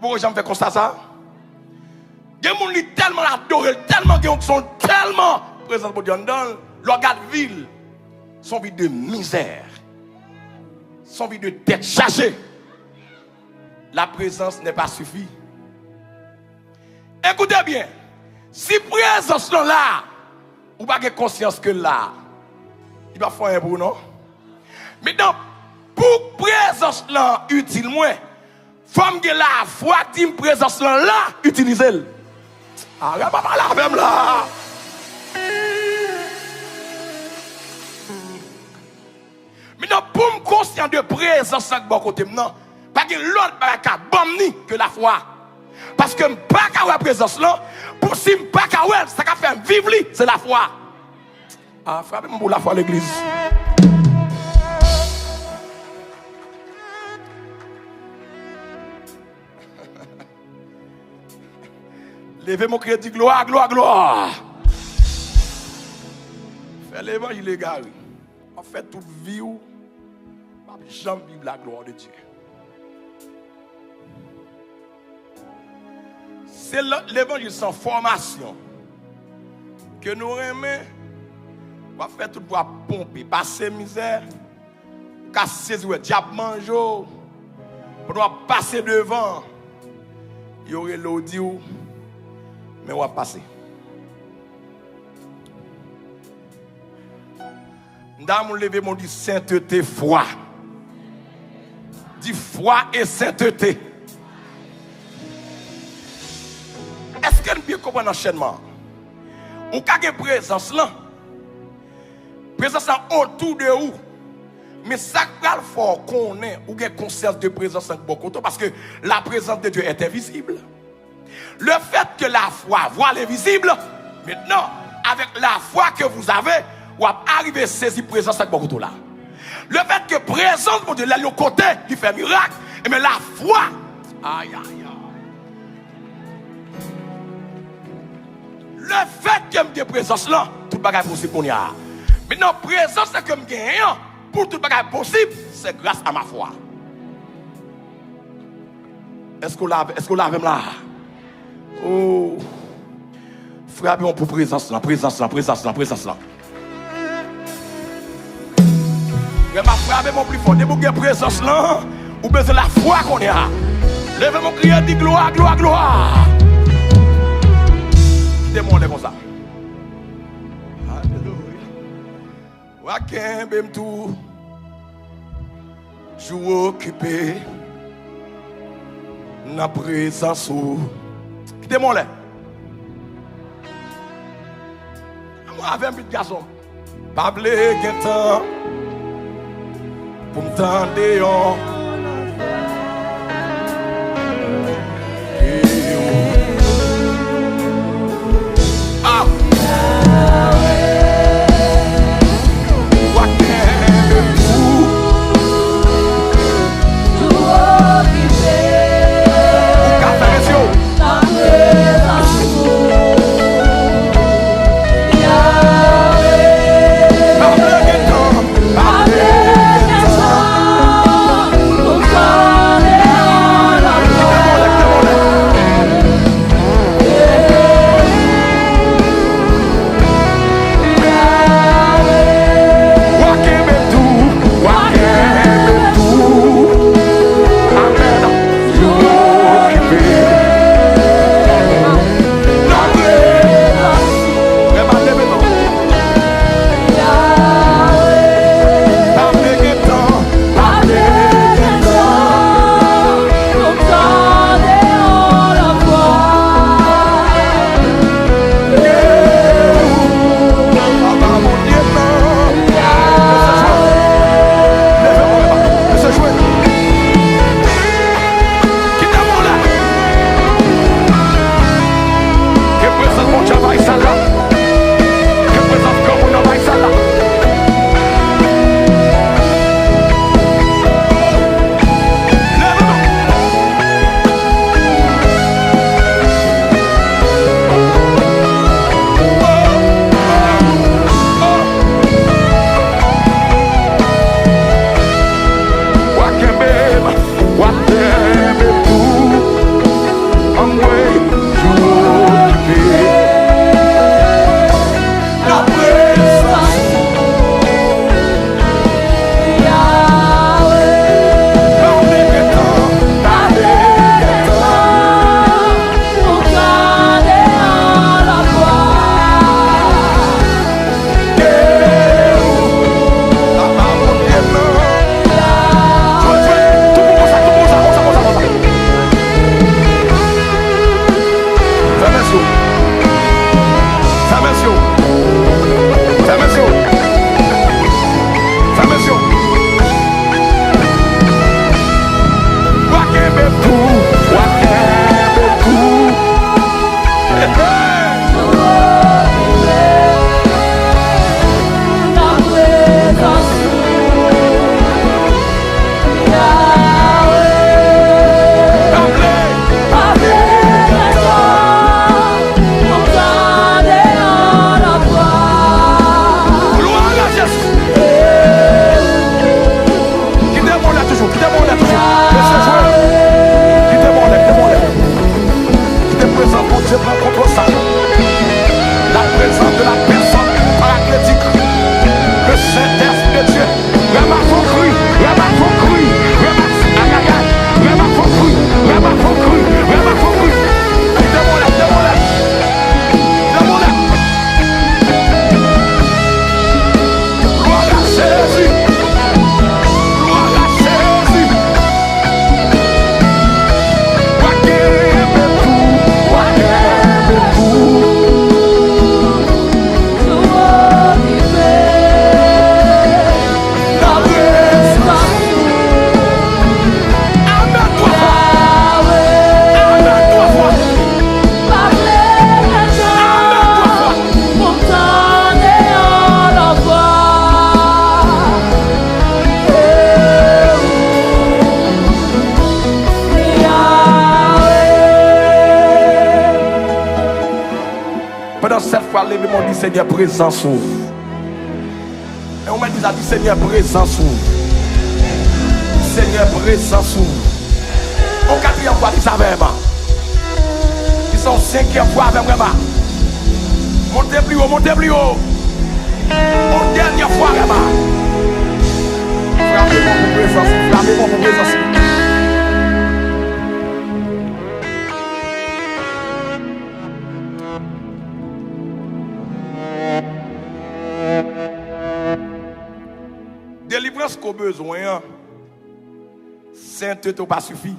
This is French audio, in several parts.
Pourquoi j'en fais comme ça? Il y a des gens qui tellement adoré, tellement qui sont tellement présents pour Dieu dans le regard de ville. Son vie de misère. Son vie de tête chargée. La présence n'est pas suffisante. Écoutez bien. Si présence là, ou pas conscience que là, il va faire un bruit, non? Maintenant, pour présence là utile moins, femme que la foi dit présence là utilisez-le. Ah, pas là même là. Maintenant, pour me conscient de présence à bon côté maintenant, pas que l'autre baraka bomni que la foi. Parce que pas qu'à la présence là, pour si pas qu'à elle, ça qu'a fait vivre lui, c'est la foi. Ah, frappez-moi pour la foi à l'église. Levez mon crédit, gloire, gloire, gloire. Fais l'évangile légal. En fait, toute vie, jamais vivre la gloire de Dieu. C'est l'évangile sans formation que nous aimons. On va faire tout pour pomper, passer misère, casser le diable manger, pour passer devant. Il y aurait l'audio, mais on va passer. Nous avons levé mon dit sainteté, foi. Dit foi et sainteté. Est-ce que nous bien comprenons l'enchaînement? Ou quand il y a présence là, présence là autour de vous. Mais ça va fort qu'on ait ou qu'il y ait conscience de présence en beaucoup parce que la présence de Dieu est invisible. Le fait que la foi voit l'invisible, maintenant, avec la foi que vous avez, vous arrivez à saisir présence avec beaucoup là. Le fait que présence de Dieu là, le côté qui fait miracle, et mais la foi, aïe aïe aïe. Le fait que je suis présence là, tout bagage possible qu'on y a. Maintenant, présence que je gagne pour tout bagage possible, c'est grâce à ma foi. Est-ce qu'on l'a même là? Oh, frère, on pour présence là, présence là, présence là, présence là. Je m'a frappé mon plus fort. Dès que vous avez présence là, vous besoin de la foi qu'on y a. Levez mon cri et dit gloire, gloire, gloire. Demandez comme ça. Alléluia. Waken bem tout. Jou occupé. Na présence ou. Demandez. Moi avec un petit garçon. Pas blé temps. Pour m'tendre. fois lever mon dit Seigneur présence ou. Et on m'a dit ça dit Seigneur présence ou. Seigneur présence ou. Au quatrième fois dit ça même. Ils sont cinquième fois avec moi. Montez plus haut, montez plus haut. Au dernière fois là-bas. Frappez-moi pour présence, frappez-moi pour présence. Délivrance qu'on a besoin, sainteté n'a pas suffi.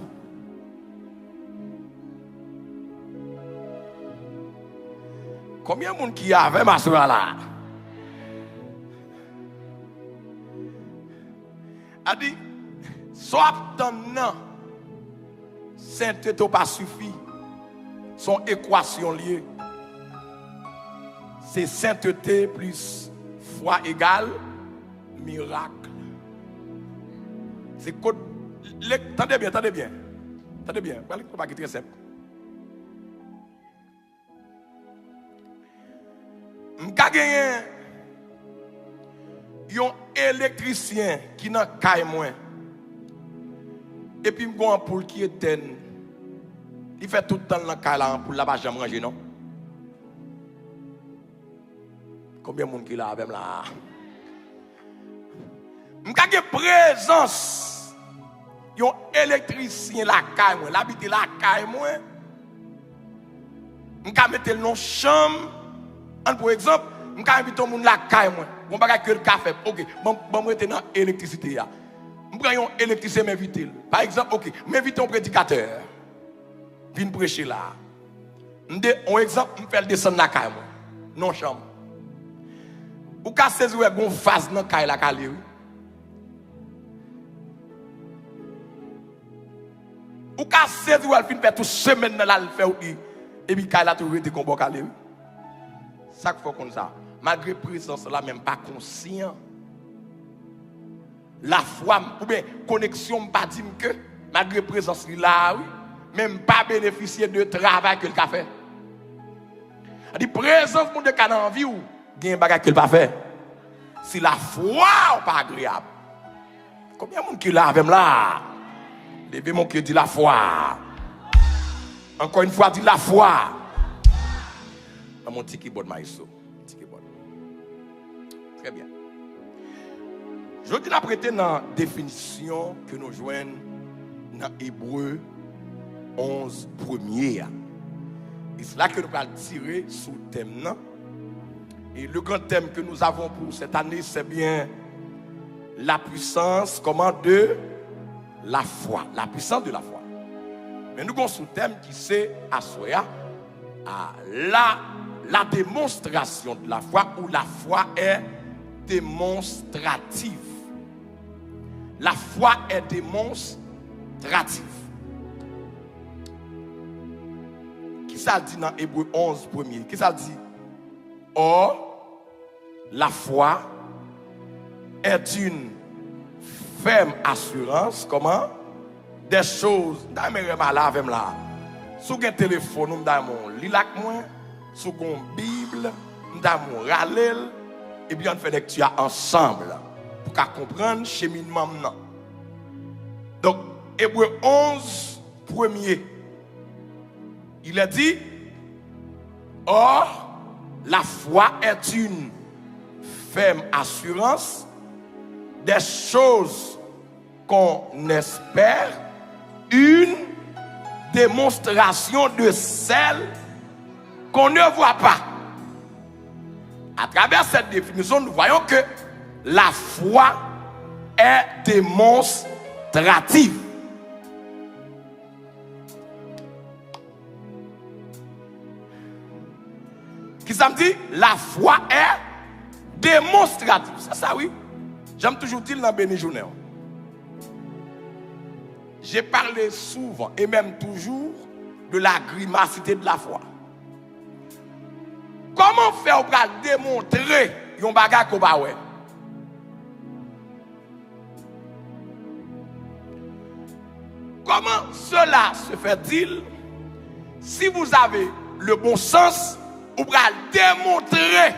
Combien de monde qui avait ma soeur là? A dit, soit non, sainteté n'a pas suffi. Son équation liée. C'est sainteté plus foi égale miracle. C'est code. Tendez bien, tendez bien. Tendez bien. Voilà, c'est très simple. M'ka gagné un électricien qui n'a qu'à moins. Et puis m'gon ampoule qui éteint. Il fait tout le temps dans la caille là pour là-bas jamais ranger non. Combien de monde qui là avec là? M'ka gagné présence. Un électricien la caille moi, l'habiter la caille moi. M'ka mettre le nom chambre. Pour exemple, je vais inviter tout le monde la caille moi. Bon bagage que le café. OK, bon moi dans électricité là. Je prends un électricien m'inviter. Par exemple, OK, m'inviter un prédicateur. Viens prêcher là. Un exemple, je fais descendre la caille moi. Non chambre. Ou ka saisir une phase dans caille la caille. Ou ka saisir elle fin faire toute semaine dans la faire et puis caille la tout rete comme bon caille. Chaque fois comme ça, malgré présence là, même pas conscient. La foi, ou bien connexion, pas dire que, malgré présence là, oui, même pas bénéficier de travail que le a fait. La présence pour de cas dans vie ou gain bagage que le pas fait. Si la foi pas agréable. Combien de monde qui là avec là? Levez mon cœur dit la foi. Encore une fois dit la foi. Dans mon petit keyboard maïso. Très bien. Je dis la prêter dans la définition que nous joignons dans Hébreu 11 premier. Et c'est là que nous allons tirer sous le thème. Non? Et le grand thème que nous avons pour cette année, c'est bien la puissance, comment, de la foi. La puissance de la foi. Mais nous avons sous thème qui c'est Assoya, la démonstration de la foi, où la foi est démonstrative. La foi est démonstrative. Qui ça dit dans Hébreu 11 premier? Qui ça dit? Or, la foi est une ferme assurance, comment? Des choses, dans mes malades, là. Sous un téléphone, nous avons un lilac, sous une Bible, nous avons un ralel, et bien on fait lecture ensemble pour comprendre le cheminement. Donc, Hébreu 11, premier, il a dit, or, la foi est une ferme assurance des choses qu'on espère, une démonstration de celles qu'on ne voit pas. À travers cette définition, nous voyons que la foi est démonstrative. Qui ça me dit? La foi est démonstrative. C'est ça, oui. J'aime toujours dire dans Béni Journée. J'ai parlé souvent et même toujours de la grimacité de la foi. Comment faire pour démontrer un bagage qu'on va faire? Comment cela se fait-il si vous avez le bon sens ou va démontrer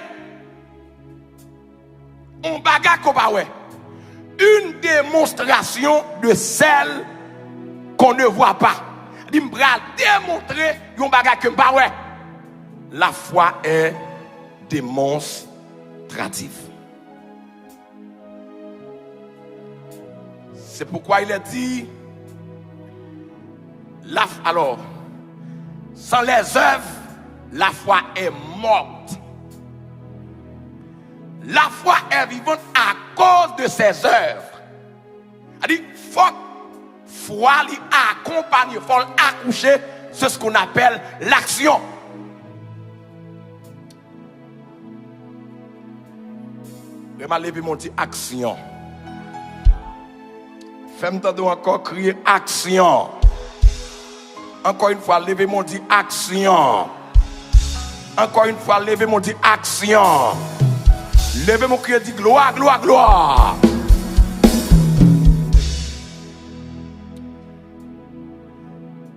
un bagage qu'on va une démonstration de celle qu'on ne voit pas. Il va démontrer un bagage que pas ouais. La foi est démonstrative. C'est pourquoi il a dit alors sans les œuvres, la foi est morte. La foi est vivante à cause de ses œuvres. Il faut foi accompagner, il faut accoucher, c'est ce qu'on appelle l'action. Vraiment lever mon dit action. Fais-moi encore crier action. Encore une fois, levez mon dit action. Encore une fois, levez mon dit action. Levez mon cri et dit gloire, gloire, gloire.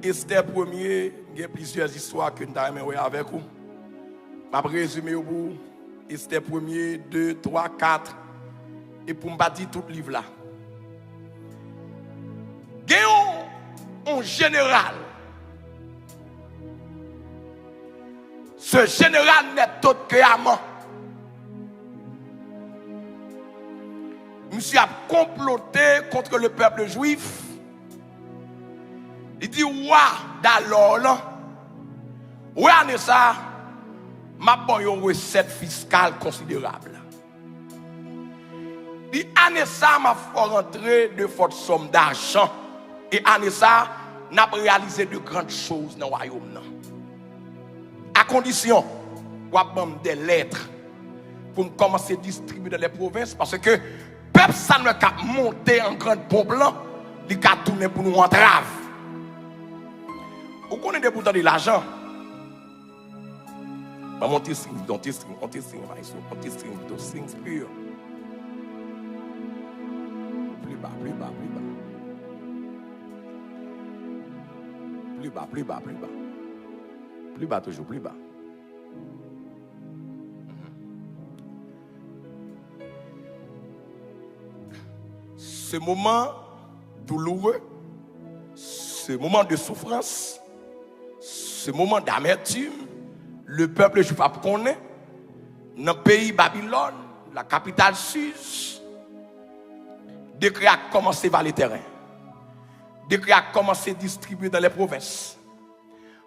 Esther premier, il y a plusieurs histoires que nous avons avec vous. Je vais résumer au bout. Esther premier, 2, 3, 4. Et pour me dire tout le livre là. Il y a un général. Ce général n'est autre que Haman. Monsieur a comploté contre le peuple juif. Il dit, ouah, d'alors là, ouais, on est ça, m'a bon une recette fiscale considérable. Il dit, année ça, m'a fait rentrer de fortes sommes d'argent. Et année ça, n'a réalisé de grandes choses dans le royaume. À condition, ou à des lettres pour commencer à distribuer dans les provinces, parce que peuple ça ne peut monter en grande pompe là, il peut tourner pour nous entrave. Vous connaissez des boutons de l'argent? On t'estime pur. Plus bas, plus bas, plus bas. Plus bas, plus bas, plus bas. Plus bas, toujours plus bas. Ce moment douloureux, ce moment de souffrance, ce moment d'amertume, le peuple juif a connu dans le pays Babylone, la capitale Suse, décret a commencé par les terrains. Décret a commencé à distribuer dans les provinces.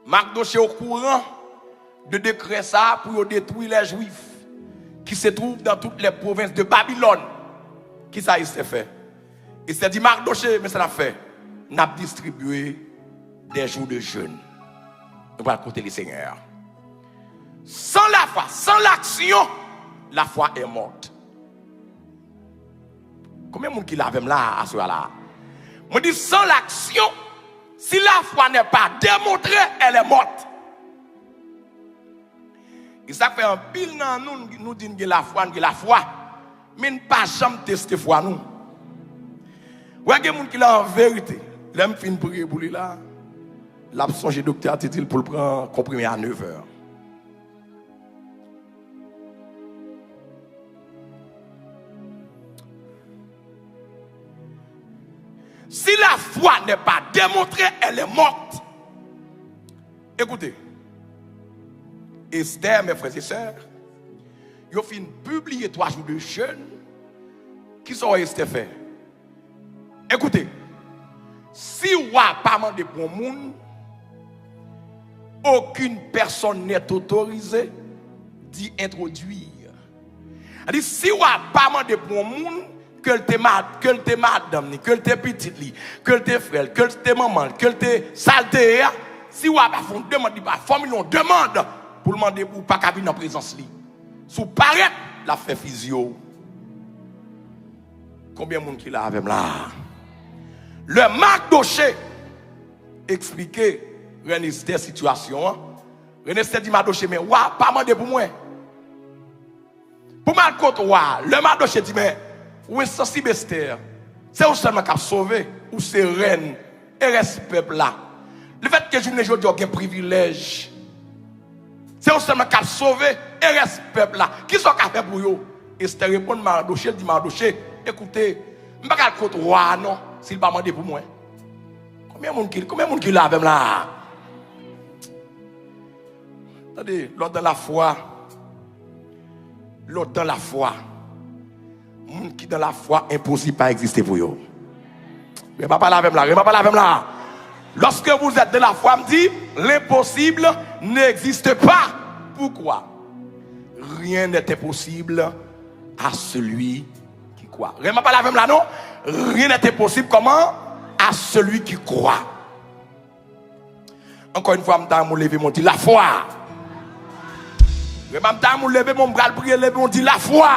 Mardoché au courant de décret ça pour détruire les Juifs qui se trouvent dans toutes les provinces de Babylone. Qui ça il s'est fait? Il s'est dit Mardoché, mais ça l'a fait. N'a distribué des jours de jeûne. Nous allons compter les seigneurs. Sans la foi, sans l'action, la foi est morte. Combien de monde qui l'avait là à ce là? Moi dis sans l'action, si la foi n'est pas démontrée, elle est morte. Et ça fait un pile dans nous disons que la foi, mais ne pas jamais tester foi nous. Ouais, il y a des gens qui l'ont en vérité. L'aime fin prier pour lui là. L'absence de docteur dit pour le prendre comprimé à 9h. Si la foi n'est pas démontrée, elle est morte. Écoutez, Esther, mes frères et sœurs, ils ont fini de publier 3 jours de jeûne. Qui sont Esther fait? Écoutez, si vous n'avez pas demandé pour le monde, aucune personne n'est autorisée d'y introduire. Si vous n'avez pas demandé pour le monde, que te madame, que te petite, que te frère, que te maman, que te saleté, si vous n'avez pas fait demande, pas formule une demande pour demander pour pas venir en présence li. Sous paraît la fait physio. Combien de monde qui l'a avec là? Le Mardoché expliquait René cette situation. René s'est dit Mardoché mais wa pas demander pour moi. Pour mal contre wa, le Mardoché dit mais oui, ça c'est Esther. C'est où seulement qui a sauvé, ou c'est reine, et reste peuple là. Le fait que je ne joue aucun privilège, C'est eux seulement qui a sauvé et reste peuple là. Qui sont qui a fait pour eux? Esther répond Mardoché, dit Mardoché, écoutez, je ne vais pas contre roi non, s'il va demander pour moi. Combien de monde qui l'a avec là? Attendez, l'autre dans la foi. L'autre dans la foi. Monde qui dans la foi, impossible pas exister pour eux. Je ne vais pas parler avec là, je ne vais pas parler avec là. Lorsque vous êtes dans la foi, me dit, l'impossible n'existe pas. Pourquoi? Rien n'est impossible à celui qui croit. Je ne vais pas parler avec là, non? Rien n'est impossible comment? À celui qui croit. Encore une fois, je me lever, je dis la foi. Je me lever, mon bras, lever, on dit la foi.